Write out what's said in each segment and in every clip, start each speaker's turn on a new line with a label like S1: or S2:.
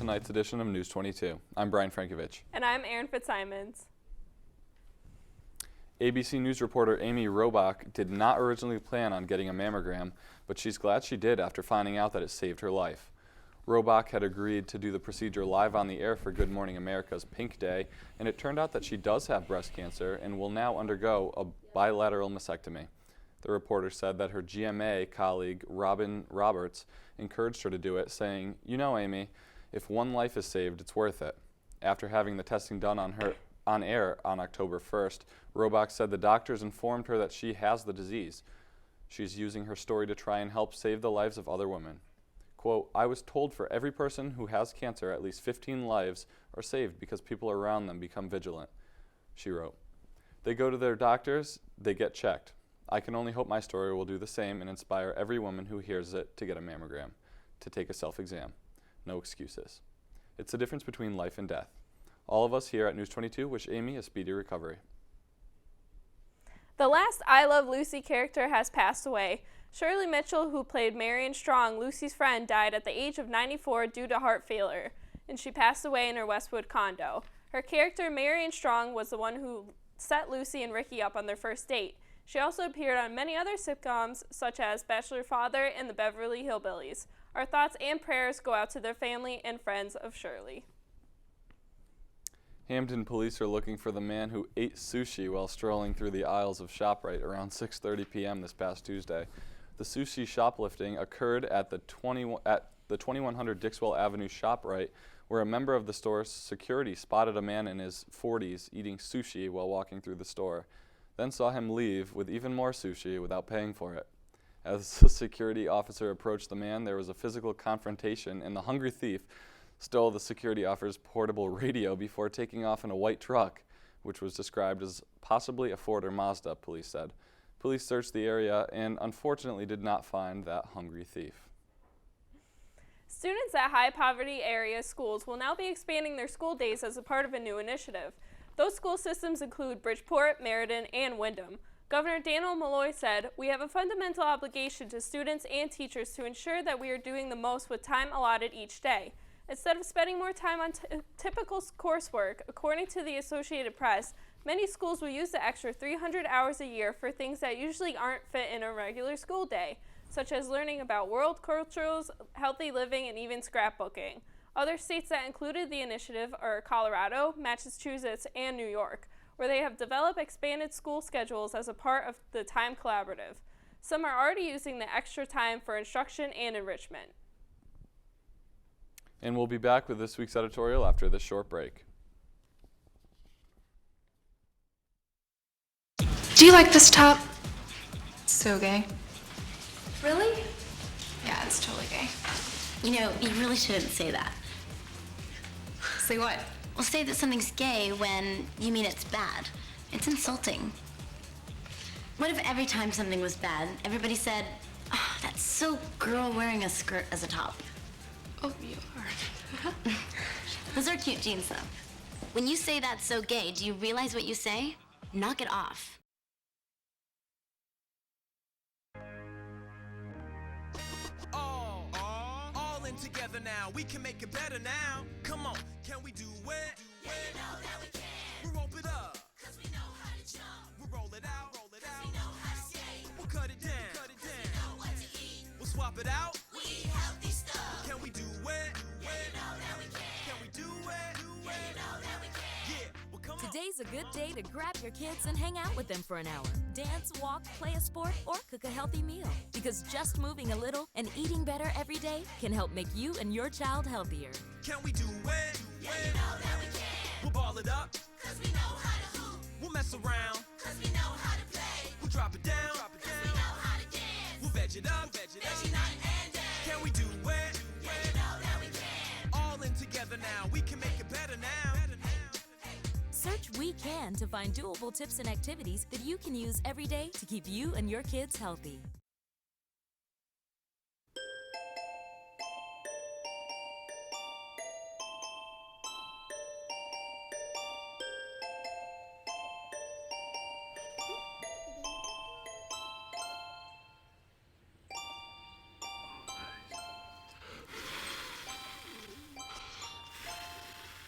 S1: tonight's edition of News 22. I'm Bryan Frankovitch.
S2: And I'm Erin Fitzsimonds.
S1: ABC News reporter Amy Robach did not originally plan on getting a mammogram, but she's glad she did after finding out that it saved her life. Robach had agreed to do the procedure live on the air for Good Morning America's Pink Day, and it turned out that she does have breast cancer and will now undergo a bilateral mastectomy. The reporter said that her GMA colleague, Robin Roberts, encouraged her to do it, saying, "You know, Amy, if one life is saved, it's worth it." After having the testing done on air on October 1st, Robach said the doctors informed her that she has the disease. She's using her story to try and help save the lives of other women. Quote, "I was told for every person who has cancer, at least 15 lives are saved because people around them become vigilant," she wrote. "They go to their doctors, they get checked. I can only hope my story will do the same and inspire every woman who hears it to get a mammogram, to take a self-exam. No excuses. It's the difference between life and death. All of us here at News 22 wish Amy a speedy recovery."
S2: The last I Love Lucy character has passed away. Shirley Mitchell, who played Marion Strong, Lucy's friend, died at the age of 94 due to heart failure, and she passed away in her Westwood condo. Her character, Marion Strong, was the one who set Lucy and Ricky up on their first date. She also appeared on many other sitcoms, such as Bachelor Father and the Beverly Hillbillies. Our thoughts and prayers go out to their family and friends of Shirley.
S1: Hamden police are looking for the man who ate sushi while strolling through the aisles of ShopRite around 6:30 p.m. this past Tuesday. The sushi shoplifting occurred at the 2100 Dixwell Avenue ShopRite, where a member of the store's security spotted a man in his 40s eating sushi while walking through the store, then saw him leave with even more sushi without paying for it. As the security officer approached the man, there was a physical confrontation, and the hungry thief stole the security officer's portable radio before taking off in a white truck, which was described as possibly a Ford or Mazda, police said. Police searched the area and unfortunately did not find that hungry thief.
S2: Students at high-poverty area schools will now be expanding their school days as a part of a new initiative. Those school systems include Bridgeport, Meriden, and Windham. Governor Daniel Malloy said, "We have a fundamental obligation to students and teachers to ensure that we are doing the most with time allotted each day. Instead of spending more time on typical coursework, according to the Associated Press, many schools will use the extra 300 hours a year for things that usually aren't fit in a regular school day, such as learning about world cultures, healthy living, and even scrapbooking." Other states that included the initiative are Colorado, Massachusetts, and New York, where they have developed expanded school schedules as a part of the Time Collaborative. Some are already using the extra time for instruction and enrichment.
S1: And we'll be back with this week's editorial after this short break.
S3: Do you like this top? It's so gay.
S4: Really?
S3: Yeah, it's totally gay.
S4: You know, you really shouldn't say that.
S3: Say what?
S4: Well, say that something's gay when you mean it's bad. It's insulting. What if every time something was bad, everybody said, "Oh, that's so girl wearing a skirt as a top"?
S3: Oh, you are.
S4: Those are cute jeans, though. When you say that's so gay, do you realize what you say? Knock it off.
S5: All in together now. We can make it better now. Come on, can we do it? Yeah, you know that we can. We'll rope it up, 'cause we know how to jump. We'll roll it out, 'cause we know how to skate. We'll cut it down, 'cause we know what to eat. We'll swap it out. We eat healthy stuff. Can we do it? Yeah, you know that we can. Can we do it? Yeah, you know that we can. Yeah, well come on.
S6: Today's a good day to grab your kids and hang out with them for an hour. Dance, walk, play a sport, or cook a healthy meal. Because just moving a little and eating better every day can help make you and your child healthier.
S5: Can we do it? Yeah, you know that we can. We'll ball it up, 'cause we know how to hoop. We'll mess around, 'cause we know how to play. We'll drop it down, 'cause we know how to dance. We'll veg it up, veggie night and day. Can we do it? Yeah, you know that we can. All in together now, we can make it better now.
S6: Search We Can to find doable tips and activities that you can use every day to keep you and your kids healthy.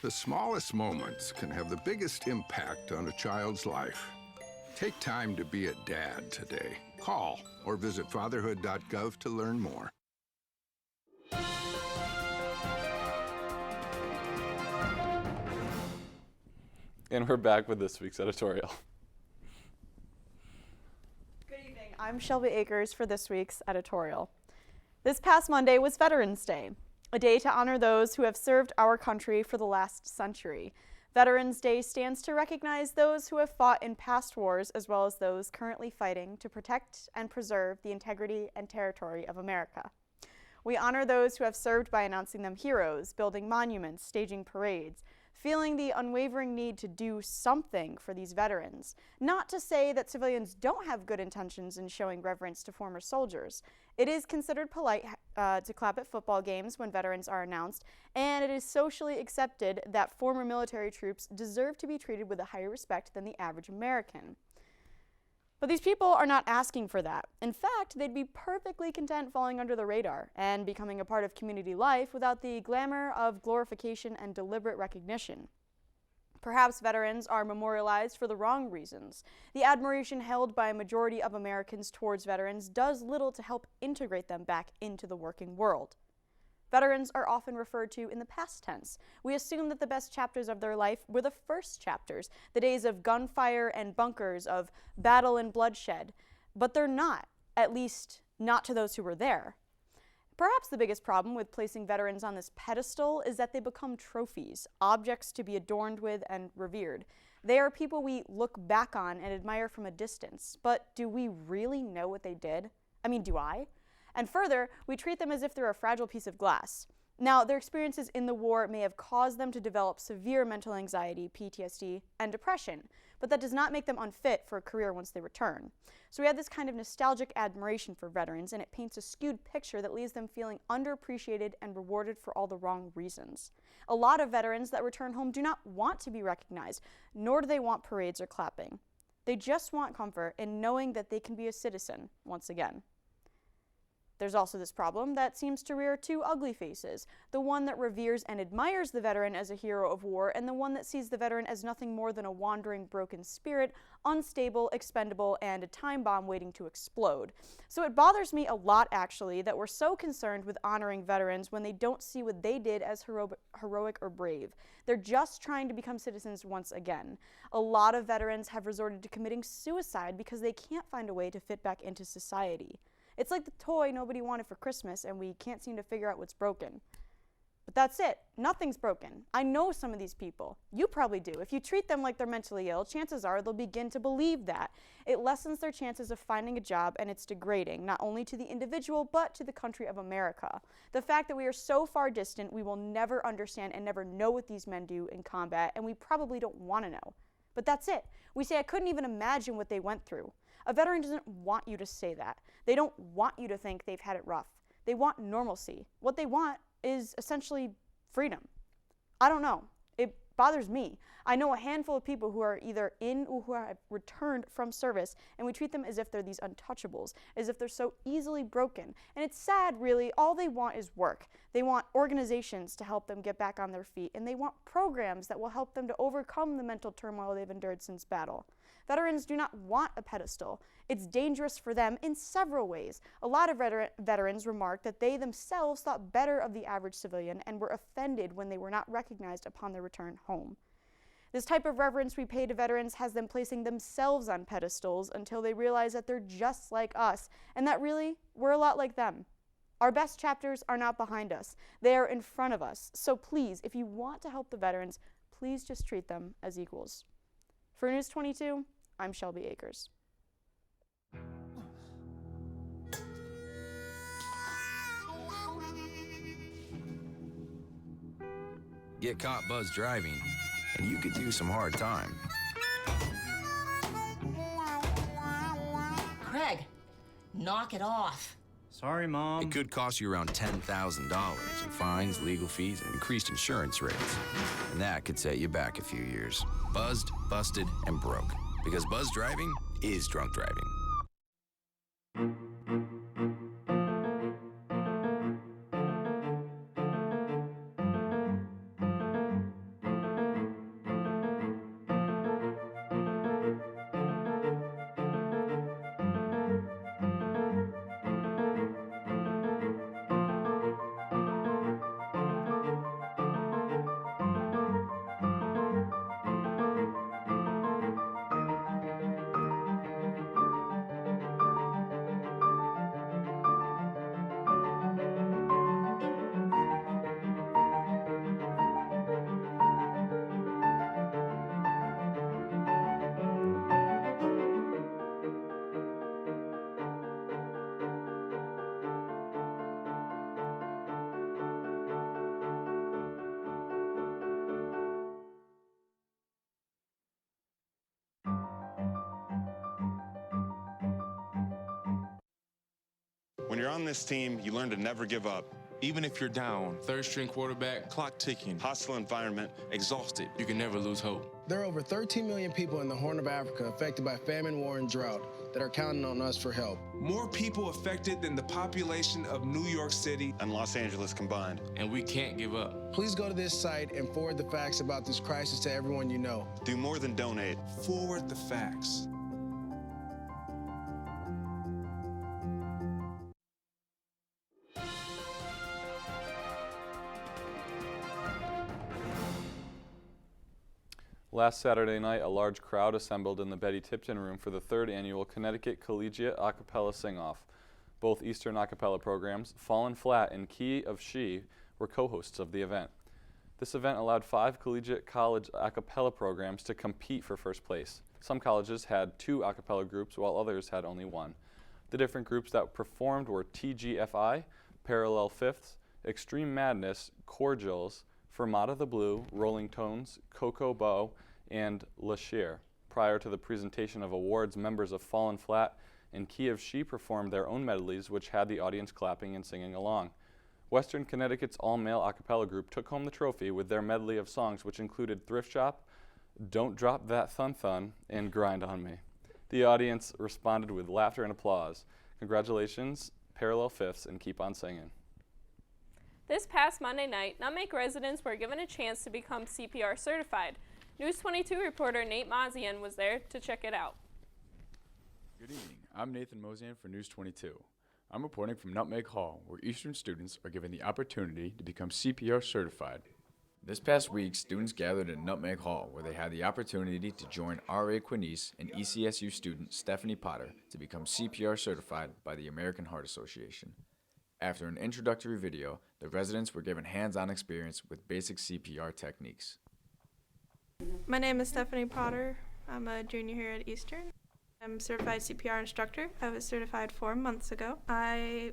S7: The smallest moments can have the biggest impact on a child's life. Take time to be a dad today. Call or visit fatherhood.gov to learn more.
S1: And we're back with this week's editorial.
S8: Good evening. I'm Shelby Akers for this week's editorial. This past Monday was Veterans Day, a day to honor those who have served our country for the last century. Veterans Day stands to recognize those who have fought in past wars as well as those currently fighting to protect and preserve the integrity and territory of America. We honor those who have served by announcing them heroes, building monuments, staging parades, feeling the unwavering need to do something for these veterans. Not to say that civilians don't have good intentions in showing reverence to former soldiers. It is considered polite to clap at football games when veterans are announced, and it is socially accepted that former military troops deserve to be treated with a higher respect than the average American. But these people are not asking for that. In fact, they'd be perfectly content falling under the radar and becoming a part of community life without the glamour of glorification and deliberate recognition. Perhaps veterans are memorialized for the wrong reasons. The admiration held by a majority of Americans towards veterans does little to help integrate them back into the working world. Veterans are often referred to in the past tense. We assume that the best chapters of their life were the first chapters, the days of gunfire and bunkers, of battle and bloodshed. But they're not, at least not to those who were there. Perhaps the biggest problem with placing veterans on this pedestal is that they become trophies, objects to be adorned with and revered. They are people we look back on and admire from a distance. But do we really know what they did? I mean, do I? And further, we treat them as if they're a fragile piece of glass. Now, their experiences in the war may have caused them to develop severe mental anxiety, PTSD, and depression, but that does not make them unfit for a career once they return. So we have this kind of nostalgic admiration for veterans, and it paints a skewed picture that leaves them feeling underappreciated and rewarded for all the wrong reasons. A lot of veterans that return home do not want to be recognized, nor do they want parades or clapping. They just want comfort in knowing that they can be a citizen once again. There's also this problem that seems to rear two ugly faces, the one that reveres and admires the veteran as a hero of war, and the one that sees the veteran as nothing more than a wandering, broken spirit, unstable, expendable, and a time bomb waiting to explode. So it bothers me a lot, actually, that we're so concerned with honoring veterans when they don't see what they did as heroic or brave. They're just trying to become citizens once again. A lot of veterans have resorted to committing suicide because they can't find a way to fit back into society. It's like the toy nobody wanted for Christmas and we can't seem to figure out what's broken. But that's it. Nothing's broken. I know some of these people. You probably do. If you treat them like they're mentally ill, chances are they'll begin to believe that. It lessens their chances of finding a job, and it's degrading, not only to the individual, but to the country of America. The fact that we are so far distant, we will never understand and never know what these men do in combat, and we probably don't want to know. But that's it. We say, I couldn't even imagine what they went through. A veteran doesn't want you to say that. They don't want you to think they've had it rough. They want normalcy. What they want is essentially freedom. I don't know. It bothers me. I know a handful of people who are either in or who have returned from service, and we treat them as if they're these untouchables, as if they're so easily broken. And it's sad, really. All they want is work. They want organizations to help them get back on their feet, and they want programs that will help them to overcome the mental turmoil they've endured since battle. Veterans do not want a pedestal. It's dangerous for them in several ways. A lot of veterans remark that they themselves thought better of the average civilian and were offended when they were not recognized upon their return home. This type of reverence we pay to veterans has them placing themselves on pedestals until they realize that they're just like us and that really we're a lot like them. Our best chapters are not behind us. They are in front of us. So please, if you want to help the veterans, please just treat them as equals. For News 22, I'm Shelby Akers.
S9: Get caught buzz driving, and you could do some hard time.
S10: Craig, knock it off.
S11: Sorry, Mom.
S9: It could cost you around $10,000 in fines, legal fees, and increased insurance rates. And that could set you back a few years. Buzzed, busted, and broke. Because buzz driving is drunk driving.
S11: When you're on this team, you learn to never give up.
S12: Even if you're down, third-string quarterback, clock ticking,
S11: Hostile environment,
S12: exhausted, you can never lose hope.
S13: There are over 13 million people in the Horn of Africa affected by famine, war, and drought that are counting on us for help.
S12: More people affected than the population of New York City
S11: and Los Angeles combined.
S12: And we can't give up.
S13: Please go to this site and forward the facts about this crisis to everyone you know.
S11: Do more than donate.
S12: Forward the facts.
S1: Last Saturday night, a large crowd assembled in the Betty Tipton Room for the 3rd annual Connecticut Collegiate Acapella Sing-Off. Both Eastern acapella programs, Fallen Flat and Key of She, were co-hosts of the event. This event allowed 5 collegiate college acapella programs to compete for first place. Some colleges had 2 acapella groups, while others had only 1. The different groups that performed were TGFI, Parallel Fifths, Extreme Madness, Cordials, Fermata the Blue, Rolling Tones, Coco Bow, and La Cher. Prior to the presentation of awards, members of Fallen Flat and Key of She performed their own medleys, which had the audience clapping and singing along. Western Connecticut's all-male a cappella group took home the trophy with their medley of songs, which included Thrift Shop, Don't Drop That Thun Thun, and Grind on Me. The audience responded with laughter and applause. Congratulations, Parallel Fifths, and keep on singing.
S2: This past Monday night, Nutmeg residents were given a chance to become CPR certified. News 22 reporter Nate Mozian was there to check it out.
S14: Good evening. I'm Nathan Mozian for News 22. I'm reporting from Nutmeg Hall, where Eastern students are given the opportunity to become CPR certified. This past week, students gathered in Nutmeg Hall, where they had the opportunity to join R.A. Quinice and ECSU student Stephanie Potter to become CPR certified by the American Heart Association. After an introductory video, the residents were given hands-on experience with basic CPR techniques.
S15: My name is Stephanie Potter. I'm a junior here at Eastern. I'm a certified CPR instructor. I was certified 4 months ago. I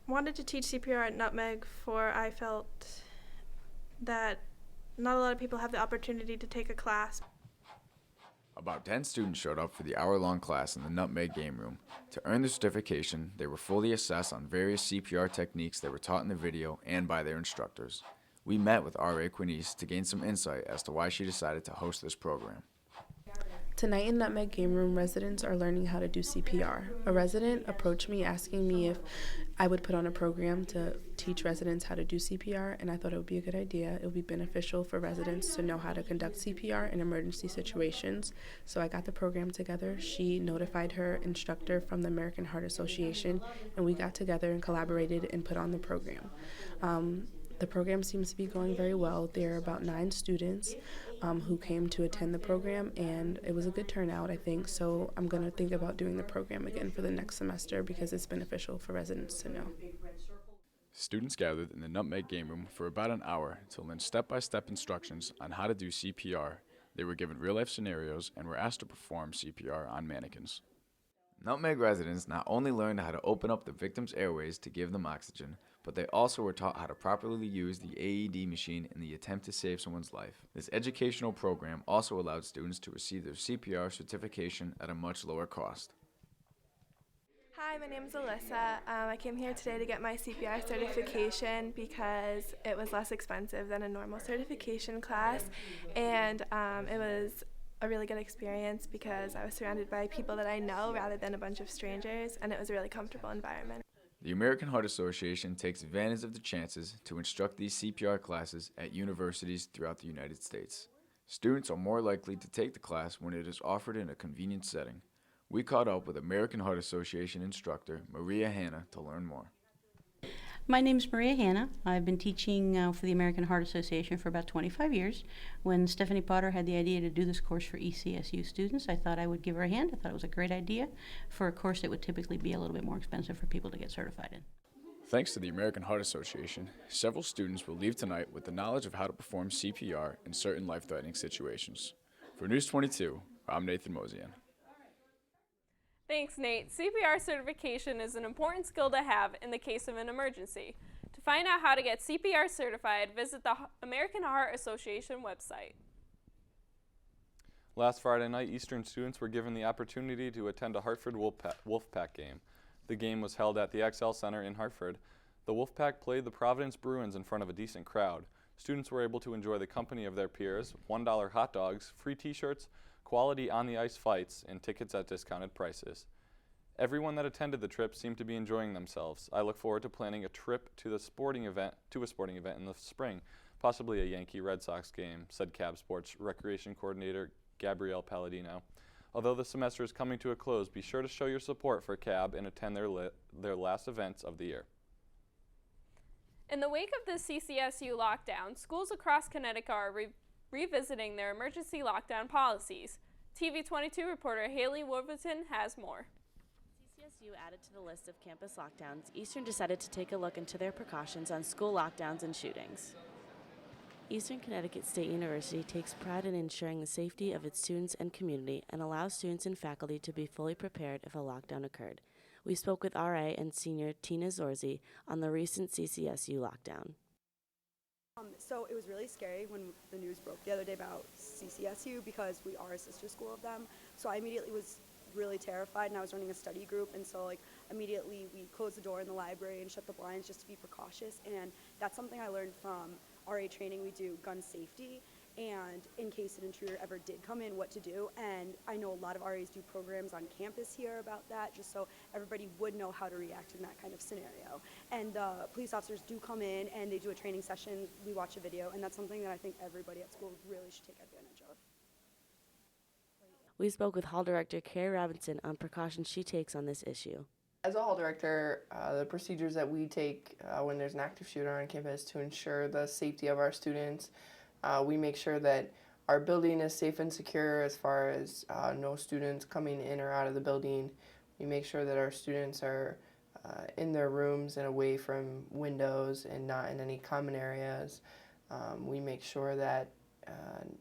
S15: wanted to teach CPR at Nutmeg for I felt that not a lot of people have the opportunity to take a class.
S14: About 10 students showed up for the hour-long class in the Nutmeg game room. To earn their certification, they were fully assessed on various CPR techniques that were taught in the video and by their instructors. We met with R.A. Quinice to gain some insight as to why she decided to host this program.
S16: Tonight in Nutmeg Game Room, residents are learning how to do CPR. A resident approached me asking me if I would put on a program to teach residents how to do CPR, and I thought it would be a good idea. It would be beneficial for residents to know how to conduct CPR in emergency situations. So I got the program together. She notified her instructor from the American Heart Association, and we got together and collaborated and put on the program. The program seems to be going very well. There are about 9 students who came to attend the program, and it was a good turnout, I think. So I'm going to think about doing the program again for the next semester because it's beneficial for residents to know.
S14: Students gathered in the Nutmeg game room for about an hour to learn step-by-step instructions on how to do CPR. They were given real-life scenarios and were asked to perform CPR on mannequins. Nutmeg residents not only learned how to open up the victim's airways to give them oxygen, but they also were taught how to properly use the AED machine in the attempt to save someone's life. This educational program also allowed students to receive their CPR certification at a much lower cost.
S15: Hi, my name is Alyssa. I came here today to get my CPR certification because it was less expensive than a normal certification class, and it was a really good experience because I was surrounded by people that I know rather than a bunch of strangers, and it was a really comfortable environment.
S14: The American Heart Association takes advantage of the chances to instruct these CPR classes at universities throughout the United States. Students are more likely to take the class when it is offered in a convenient setting. We caught up with American Heart Association instructor Maria Hanna to learn more.
S17: My name is Maria Hanna. I've been teaching for the American Heart Association for about 25 years. When Stephanie Potter had the idea to do this course for ECSU students, I thought I would give her a hand. I thought it was a great idea for a course that would typically be a little bit more expensive for people to get certified in.
S14: Thanks to the American Heart Association, several students will leave tonight with the knowledge of how to perform CPR in certain life-threatening situations. For News 22, I'm Nathan Mozian.
S2: Thanks, Nate. CPR certification is an important skill to have in the case of an emergency. To find out how to get CPR certified, visit the American Heart Association website.
S1: Last Friday night, Eastern students were given the opportunity to attend a Hartford Wolfpack game. The game was held at the XL Center in Hartford. The Wolfpack played the Providence Bruins in front of a decent crowd. Students were able to enjoy the company of their peers, $1 hot dogs, free t-shirts, quality on-the-ice fights, and tickets at discounted prices. Everyone that attended the trip seemed to be enjoying themselves. I look forward to planning a trip to a sporting event in the spring, possibly a Yankee Red Sox game, said Cab Sports Recreation Coordinator Gabrielle Palladino. Although the semester is coming to a close, be sure to show your support for Cab and attend their last events of the year.
S2: In the wake of the CCSU lockdown, schools across Connecticut are revisiting their emergency lockdown policies. TV22 reporter Haley Wolverton has more.
S18: CCSU added to the list of campus lockdowns, Eastern decided to take a look into their precautions on school lockdowns and shootings. Eastern Connecticut State University takes pride in ensuring the safety of its students and community and allows students and faculty to be fully prepared if a lockdown occurred. We spoke with RA and senior Tina Zorzi on the recent CCSU lockdown.
S19: So it was really scary when the news broke the other day about CCSU because we are a sister school of them. So I immediately was really terrified, and I was running a study group, and so immediately we closed the door in the library and shut the blinds just to be precautious. And that's something I learned from RA training. We do gun safety, and in case an intruder ever did come in, what to do. And I know a lot of RAs do programs on campus here about that, just so everybody would know how to react in that kind of scenario. And police officers do come in and they do a training session, we watch a video, and that's something that I think everybody at school really should take advantage of.
S18: We spoke with Hall Director Carrie Robinson on precautions she takes on this issue.
S20: As a hall director, the procedures that we take when there's an active shooter on campus to ensure the safety of our students, we make sure that our building is safe and secure as far as no students coming in or out of the building. We make sure that our students are in their rooms and away from windows and not in any common areas. We make sure that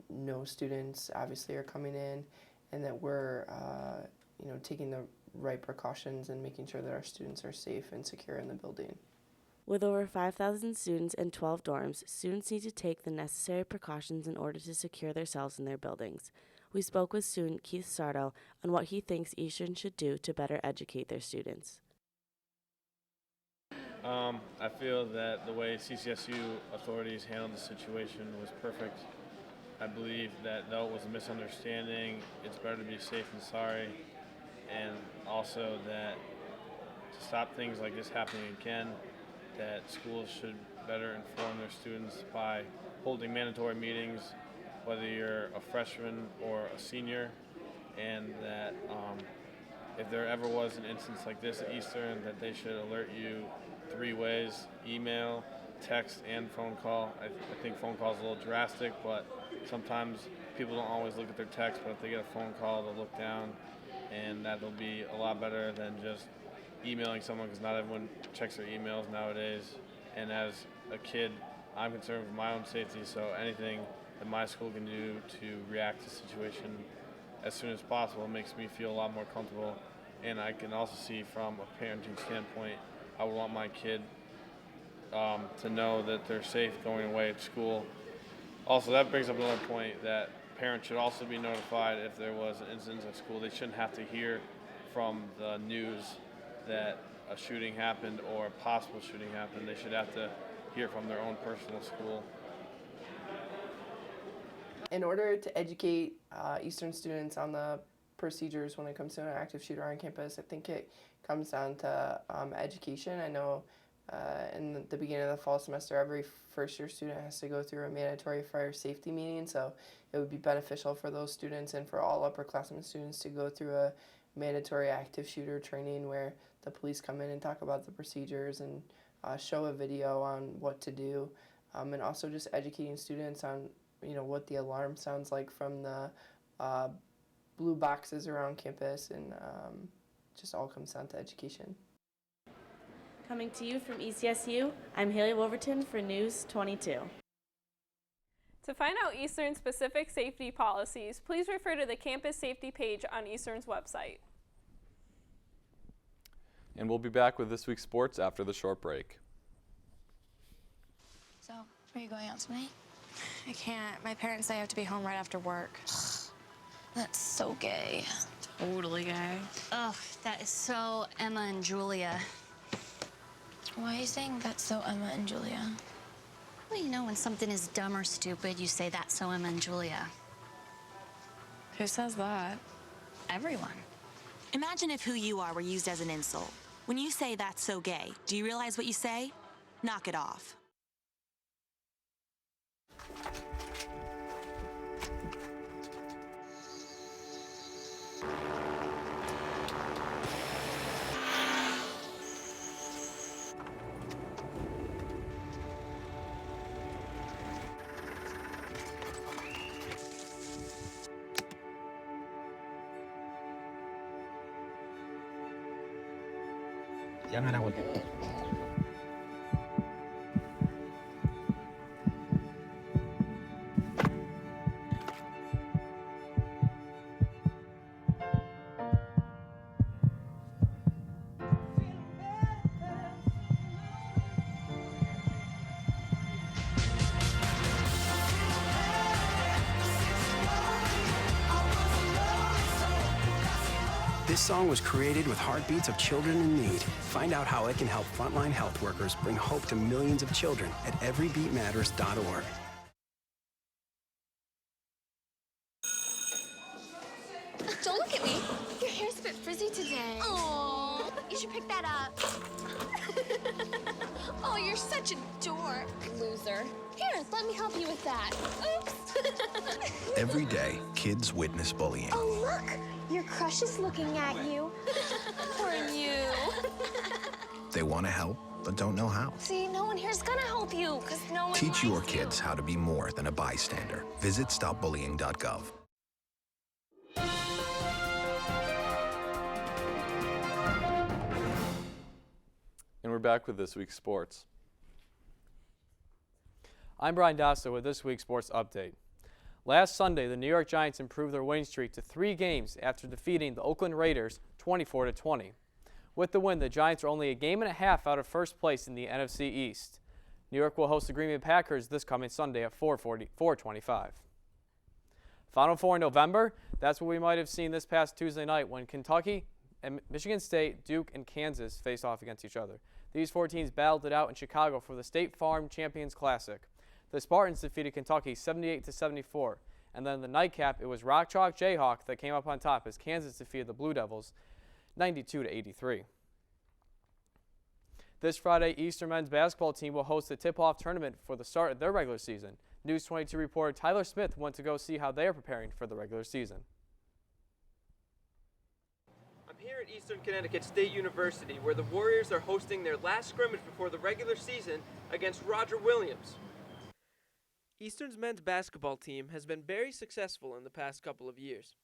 S20: no students obviously are coming in, and that we're taking the right precautions and making sure that our students are safe and secure in the building.
S18: With over 5,000 students and 12 dorms, students need to take the necessary precautions in order to secure themselves in their buildings. We spoke with student Keith Sardo on what he thinks Eastern should do to better educate their students.
S21: I feel that the way CCSU authorities handled the situation was perfect. I believe that though it was a misunderstanding, it's better to be safe than sorry, and also that to stop things like this happening again, that schools should better inform their students by holding mandatory meetings, whether you're a freshman or a senior, and that if there ever was an instance like this at Eastern, that they should alert you 3 ways: email, text, and phone call. I think phone call is a little drastic, but sometimes people don't always look at their text, but if they get a phone call, they'll look down, and that'll be a lot better than just emailing someone, because not everyone checks their emails nowadays. And as a kid, I'm concerned for my own safety, so anything that my school can do to react to the situation as soon as possible makes me feel a lot more comfortable. And I can also see from a parenting standpoint, I would want my kid to know that they're safe going away at school. Also, that brings up another point, that parents should also be notified if there was an incident at school. They shouldn't have to hear from the news that a shooting happened or a possible shooting happened. They should have to hear from their own personal school.
S20: In order to educate Eastern students on the procedures when it comes to an active shooter on campus, I think it comes down to education. I know in the beginning of the fall semester, every first-year student has to go through a mandatory fire safety meeting, so it would be beneficial for those students and for all upperclassmen students to go through a mandatory active shooter training where the police come in and talk about the procedures and show a video on what to do, and also just educating students on what the alarm sounds like from the blue boxes around campus, and just all comes down to education.
S18: Coming to you from ECSU, I'm Haley Wolverton for News 22.
S2: To find out Eastern's specific safety policies, please refer to the campus safety page on Eastern's website.
S1: And we'll be back with this week's sports after the short break.
S3: So, are you going out tonight? I can't. My parents say I have to be home right after work.
S4: That's so gay.
S22: Totally gay.
S4: Ugh, that is so Emma and Julia.
S22: Why are you saying that's so Emma and Julia?
S4: Well, you know, when something is dumb or stupid, you say that's so Emma and Julia.
S22: Who says that?
S4: Everyone.
S23: Imagine if who you are were used as an insult. When you say that's so gay, do you realize what you say? Knock it off.
S24: Jangan aku.
S25: This song was created with heartbeats of children in need. Find out how it can help frontline health workers bring hope to millions of children at everybeatmatters.org.
S4: Don't look at me. Your hair's a bit frizzy today. Oh, you should pick that up. Oh, you're such a dork. Loser. Here, let me help you with that. Oops.
S26: Every day, kids witness bullying.
S4: Oh, look. Your crush is looking at you. Poor you.
S26: They want to help, but don't know how.
S4: See, no one here's gonna help you, because no one
S26: Teach your
S4: likes you.
S26: kids how to be more than a bystander. Visit stopbullying.gov.
S1: And we're back with this week's sports.
S27: I'm Bryan Dostaler with this week's sports update. Last Sunday, the New York Giants improved their winning streak to 3 games after defeating the Oakland Raiders 24-20. With the win, the Giants are only a game and a half out of first place in the NFC East. New York will host the Green Bay Packers this coming Sunday at 4:25. Final Four in November, that's what we might have seen this past Tuesday night when Kentucky and Michigan State, Duke, and Kansas faced off against each other. These 4 teams battled it out in Chicago for the State Farm Champions Classic. The Spartans defeated Kentucky 78-74, and then in the nightcap, it was Rock Chalk Jayhawk that came up on top as Kansas defeated the Blue Devils 92-83. This Friday, Eastern men's basketball team will host the tip-off tournament for the start of their regular season. News 22 reporter Tyler Smith went to go see how they are preparing for the regular season.
S28: I'm here at Eastern Connecticut State University, where the Warriors are hosting their last scrimmage before the regular season against Roger Williams. Eastern's men's basketball team has been very successful in the past couple of years.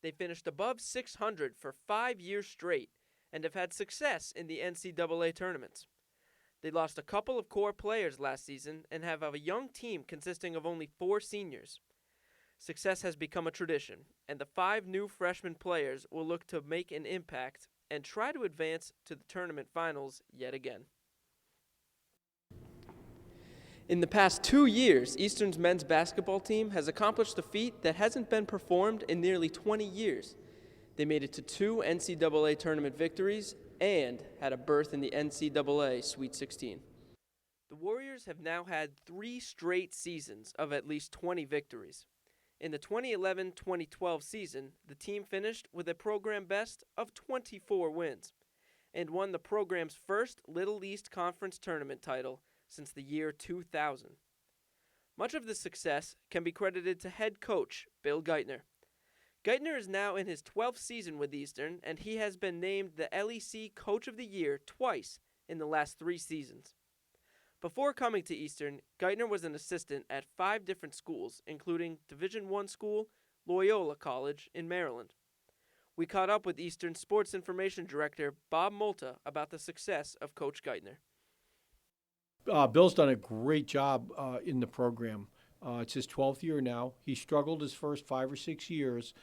S28: They finished above 600 for 5 years straight and have had success in the NCAA tournaments. They lost a couple of core players last season and have a young team consisting of only 4 seniors. Success has become a tradition, and the 5 new freshman players will look to make an impact and try to advance to the tournament finals yet again. In the past 2 years, Eastern's men's basketball team has accomplished a feat that hasn't been performed in nearly 20 years. They made it to 2 NCAA tournament victories and had a berth in the NCAA Sweet 16. The Warriors have now had 3 straight seasons of at least 20 victories. In the 2011-2012 season, the team finished with a program best of 24 wins and won the program's first Little East Conference tournament title since the year 2000. Much of the success can be credited to head coach Bill Geithner. Geithner is now in his 12th season with Eastern, and he has been named the LEC Coach of the Year twice in the last 3 seasons. Before coming to Eastern, Geithner was an assistant at 5 different schools, including Division I school, Loyola College in Maryland. We caught up with Eastern Sports Information Director Bob Molta about the success of Coach Geithner.
S29: Bill's done a great job in the program. It's his 12th year now. He struggled his first 5 or 6 years.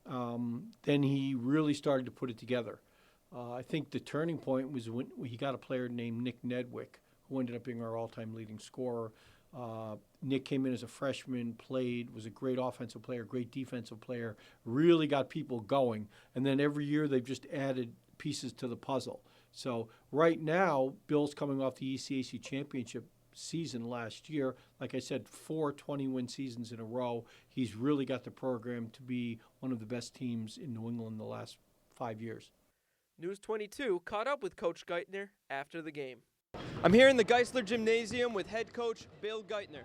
S29: Then he really started to put it together. I think the turning point was when he got a player named Nick Nedwick, who ended up being our all-time leading scorer. Nick came in as a freshman, was a great offensive player, great defensive player, really got people going. And then every year they've just added pieces to the puzzle. So right now, Bill's coming off the ECAC championship season last year. Like I said, 4 20-win seasons in a row. He's really got the program to be one of the best teams in New England the last 5 years.
S28: News 22 caught up with Coach Geithner after the game. I'm here in the Geisler Gymnasium with head coach Bill Geithner.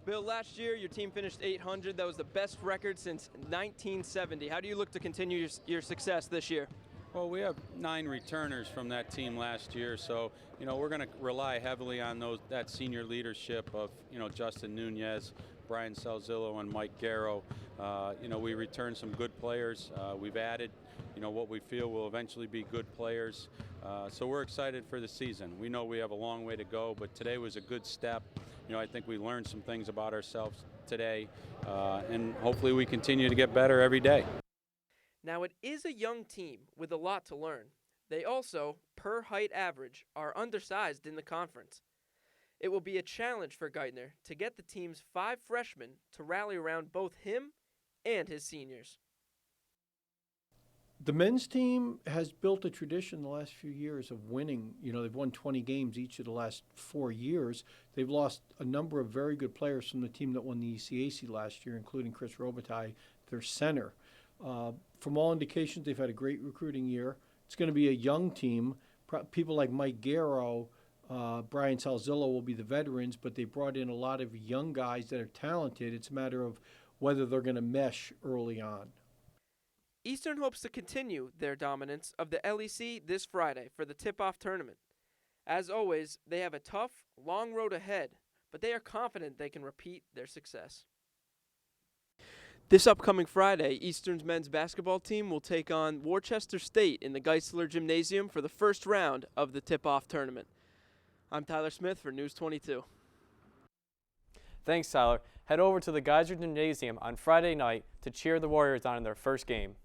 S28: Bill, last year your team finished 800. That was the best record since 1970. How do you look to continue your success this year?
S5: Well, we have 9 returners from that team last year, so we're going to rely heavily on that senior leadership of Justin Nunez, Bryan Salzillo, and Mike Garrow. We returned some good players. We've added what we feel will eventually be good players. So we're excited for the season. We know we have a long way to go, but today was a good step. I think we learned some things about ourselves today, and hopefully we continue to get better every day.
S28: Now, it is a young team with a lot to learn. They also, per height average, are undersized in the conference. It will be a challenge for Geithner to get the team's 5 freshmen to rally around both him and his seniors.
S29: The men's team has built a tradition the last few years of winning. They've won 20 games each of the last 4 years. They've lost a number of very good players from the team that won the ECAC last year, including Chris Robitaille, their center. From all indications, they've had a great recruiting year. It's going to be a young team. People like Mike Garrow, Bryan Salzillo will be the veterans, but they brought in a lot of young guys that are talented. It's a matter of whether they're going to mesh early on.
S28: Eastern hopes to continue their dominance of the LEC this Friday for the tip-off tournament. As always, they have a tough, long road ahead, but they are confident they can repeat their success. This upcoming Friday, Eastern's men's basketball team will take on Worcester State in the Geisler Gymnasium for the first round of the tip-off tournament. I'm Tyler Smith for News 22.
S27: Thanks, Tyler. Head over to the Geisler Gymnasium on Friday night to cheer the Warriors on in their first game.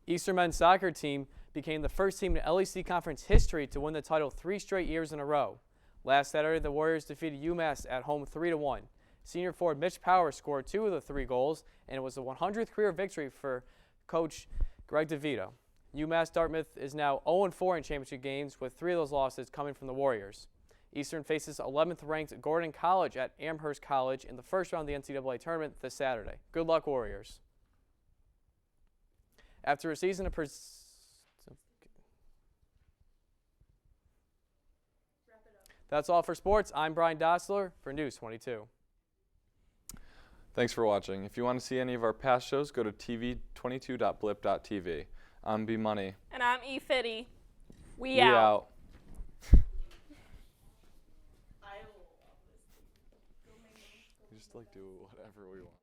S27: Eastern men's soccer team became the first team in LEC Conference history to win the title 3 straight years in a row. Last Saturday, the Warriors defeated UMass at home 3-1. Senior forward Mitch Power scored 2 of the 3 goals, and it was the 100th career victory for coach Greg DeVito. UMass Dartmouth is now 0-4 in championship games, with 3 of those losses coming from the Warriors. Eastern faces 11th-ranked Gordon College at Amherst College in the first round of the NCAA tournament this Saturday. Good luck, Warriors. After a season of That's all for sports. I'm Bryan Dostaler for News 22.
S1: Thanks for watching. If you want to see any of our past shows, go to tv22.blip.tv. I'm B Money.
S2: And I'm E Fitty. We
S1: out. We just do whatever we want.